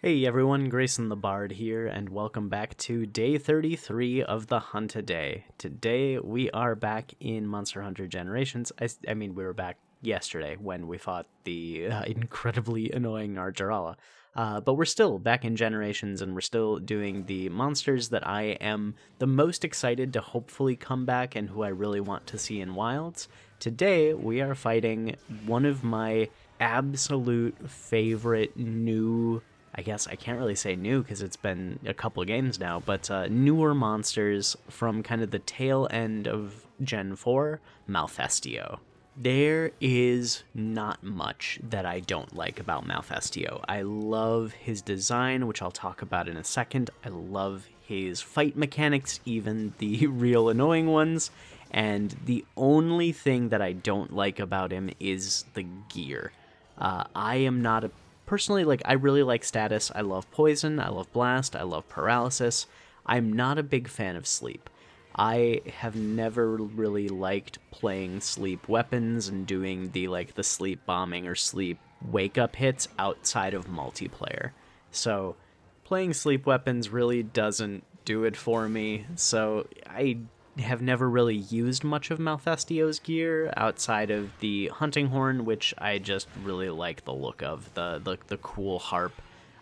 Hey everyone, Grayson the Bard here, and welcome back to day 33 of the Hunt a Day. Today we are back in Monster Hunter Generations. I mean, we were back yesterday when we fought the incredibly annoying Arjarala. But we're still back in Generations, and we're still doing the monsters that I am the most excited to hopefully come back and who I really want to see in Wilds. Today we are fighting one of my absolute favorite new, I guess I can't really say new because it's been a couple of games now, but newer monsters from kind of the tail end of Gen 4, Malfestio. There is not much that I don't like about Malfestio. I love his design, which I'll talk about in a second. I love his fight mechanics, even the real annoying ones. And the only thing that I don't like about him is the gear. I am not a personally, I really like status. I love poison, I love blast, I love paralysis. I'm not a big fan of sleep. I have never really liked playing sleep weapons and doing the sleep bombing or sleep wake up hits outside of multiplayer. So playing sleep weapons really doesn't do it for me. So I have never really used much of Malfestio's gear outside of the hunting horn, which I just really like the look of, the cool harp.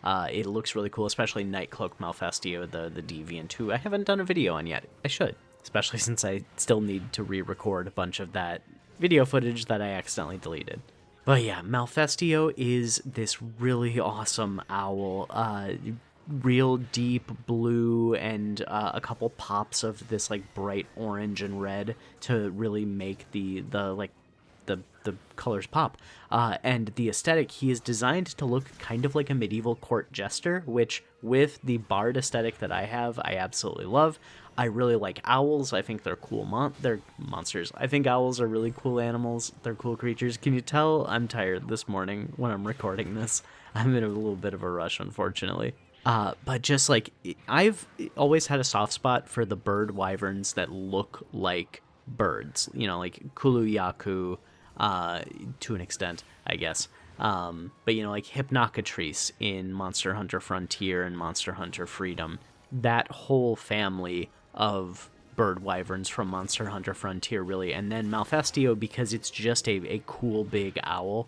It looks really cool, especially Nightcloak Malfestio, the Deviant, who I haven't done a video on yet. I should, especially since I still need to re-record a bunch of that video footage that I accidentally deleted. But yeah, Malfestio is this really awesome owl, real deep blue and a couple pops of this bright orange and red to really make the colors pop. And the aesthetic, he is designed to look kind of like a medieval court jester, which with the bard aesthetic that I have, I absolutely love. I really like owls. I think they're cool they're monsters. I think owls are really cool animals. They're cool creatures. Can you tell I'm tired this morning when I'm recording this? I'm in a little bit of a rush, unfortunately. But just I've always had a soft spot for the bird wyverns that look like birds, like Kuluyaku, to an extent, I guess. But like Hypnocatrice in Monster Hunter Frontier and Monster Hunter Freedom, that whole family of bird wyverns from Monster Hunter Frontier, really. And then Malfestio, because it's just a cool big owl,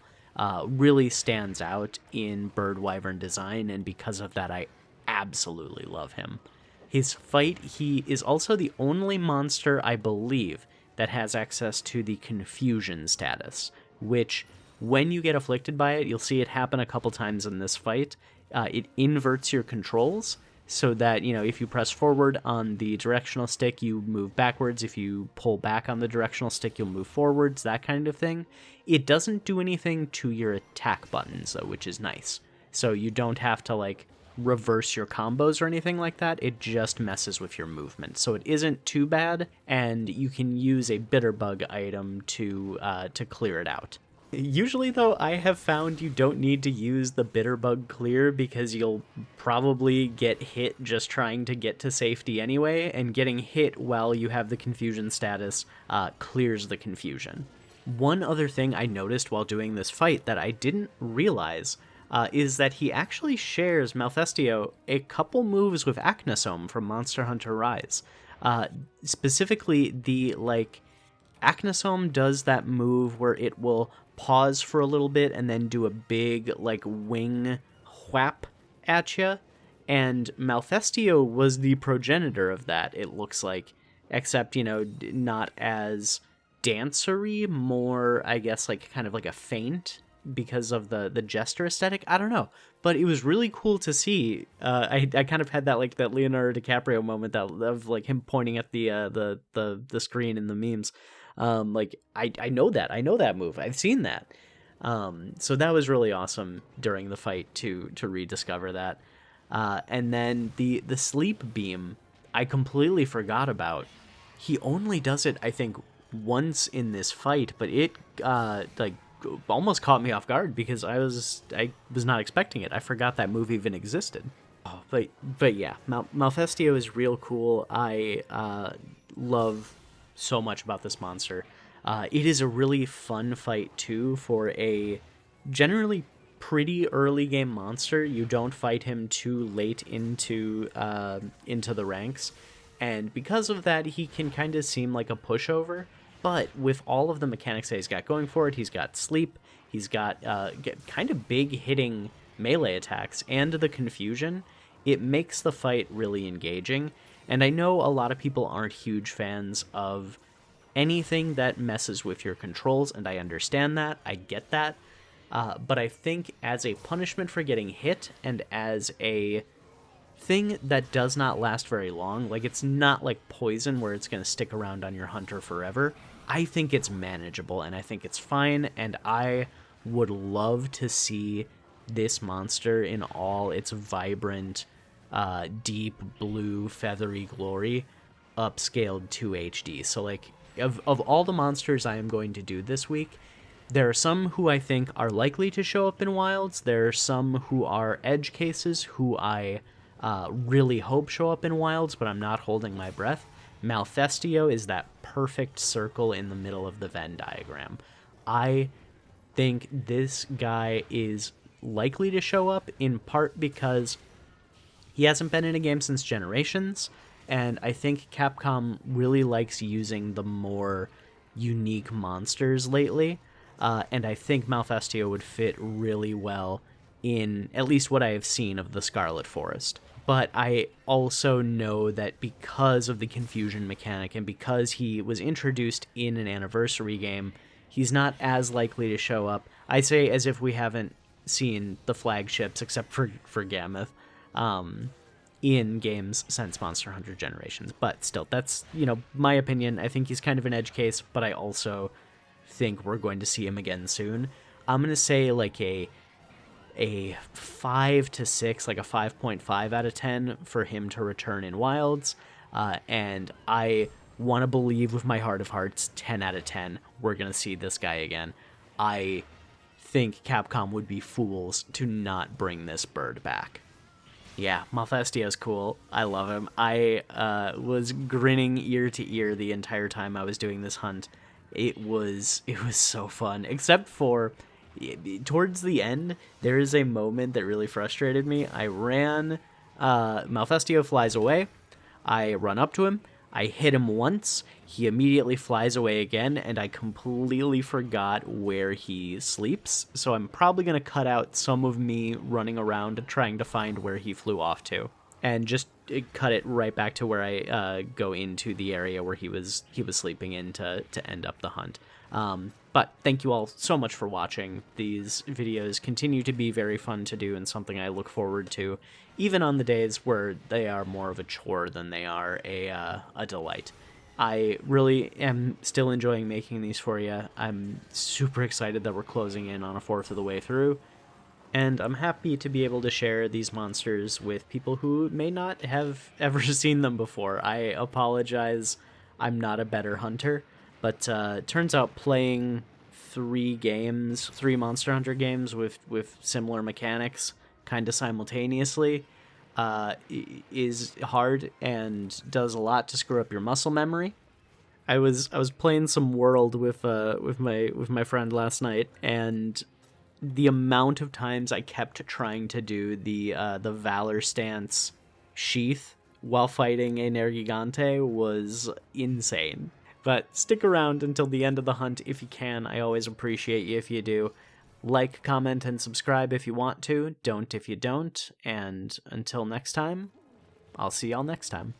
really stands out in bird wyvern design, and because of that, I absolutely love him. His fight, he is also the only monster, I believe, that has access to the confusion status, which, when you get afflicted by it, you'll see it happen a couple times in this fight. It inverts your controls, so that, if you press forward on the directional stick, you move backwards. If you pull back on the directional stick, you'll move forwards, that kind of thing. It doesn't do anything to your attack buttons, though, which is nice. So you don't have to, reverse your combos or anything like that. It just messes with your movement. So it isn't too bad, and you can use a Bitterbug item to clear it out. Usually, though, I have found you don't need to use the Bitterbug clear because you'll probably get hit just trying to get to safety anyway, and getting hit while you have the confusion status clears the confusion. One other thing I noticed while doing this fight that I didn't realize is that he actually shares, Malfestio, a couple moves with Acnosome from Monster Hunter Rise. Specifically, the, Acnosome does that move where it will pause for a little bit and then do a big wing whap at you, and Malfestio was the progenitor of that, it looks like, except not as dancery, more, I guess, kind of like a feint because of the jester aesthetic. I don't know, but it was really cool to see. I kind of had that that Leonardo DiCaprio moment of him pointing at the screen in the memes. I know that move. I've seen that. So that was really awesome during the fight to rediscover that. And then the sleep beam, I completely forgot about. He only does it, I think, once in this fight, but it almost caught me off guard because I was not expecting it. I forgot that move even existed. Oh, but yeah, Malfestio is real cool. I love so much about this monster. It is a really fun fight too for a generally pretty early game monster. You don't fight him too late into the ranks, and because of that, he can kind of seem like a pushover. But with all of the mechanics that he's got going for it, he's got sleep, he's got kind of big hitting melee attacks, and the confusion. It makes the fight really engaging. And I know a lot of people aren't huge fans of anything that messes with your controls, and I understand that. I get that. But I think as a punishment for getting hit and as a thing that does not last very long, like it's not like poison where it's going to stick around on your hunter forever, I think it's manageable and I think it's fine, and I would love to see this monster in all its vibrant, deep blue feathery glory upscaled to HD. So like of all the monsters I am going to do this week, there are some who I think are likely to show up in Wilds. There are some who are edge cases who I really hope show up in Wilds, but I'm not holding my breath. Malfestio is that perfect circle in the middle of the Venn diagram. I think this guy is likely to show up in part because he hasn't been in a game since Generations, and I think Capcom really likes using the more unique monsters lately. And I think Malfestio would fit really well in at least what I have seen of the Scarlet Forest. But I also know that because of the confusion mechanic and because he was introduced in an anniversary game, he's not as likely to show up. I say as if we haven't seen the flagships, except for Gammoth, in games since Monster Hunter Generations. But still, that's, my opinion. I think he's kind of an edge case, but I also think we're going to see him again soon. I'm going to say like a 5 to 6, like a 5.5 out of 10 for him to return in Wilds. And I want to believe with my heart of hearts, 10 out of 10, we're going to see this guy again. I think Capcom would be fools to not bring this bird back. Yeah, Malfestio's cool. I love him. I was grinning ear to ear the entire time I was doing this hunt. It was so fun, except for towards the end, there is a moment that really frustrated me. I ran, Malfestio flies away, I run up to him, I hit him once, he immediately flies away again, and I completely forgot where he sleeps, so I'm probably going to cut out some of me running around trying to find where he flew off to, and just cut it right back to where I go into the area where he was sleeping in to end up the hunt. But thank you all so much for watching. These videos continue to be very fun to do and something I look forward to, even on the days where they are more of a chore than they are a delight. I really am still enjoying making these for you. I'm super excited that we're closing in on a fourth of the way through. And I'm happy to be able to share these monsters with people who may not have ever seen them before. I apologize, I'm not a better hunter, but turns out playing 3 Monster Hunter games with similar mechanics kind of simultaneously is hard and does a lot to screw up your muscle memory. I was playing some World with my friend last night, and the amount of times I kept trying to do the Valor Stance sheath while fighting a Nergigante was insane. But stick around until the end of the hunt if you can. I always appreciate you if you do. Like, comment, and subscribe if you want to. Don't if you don't. And until next time, I'll see y'all next time.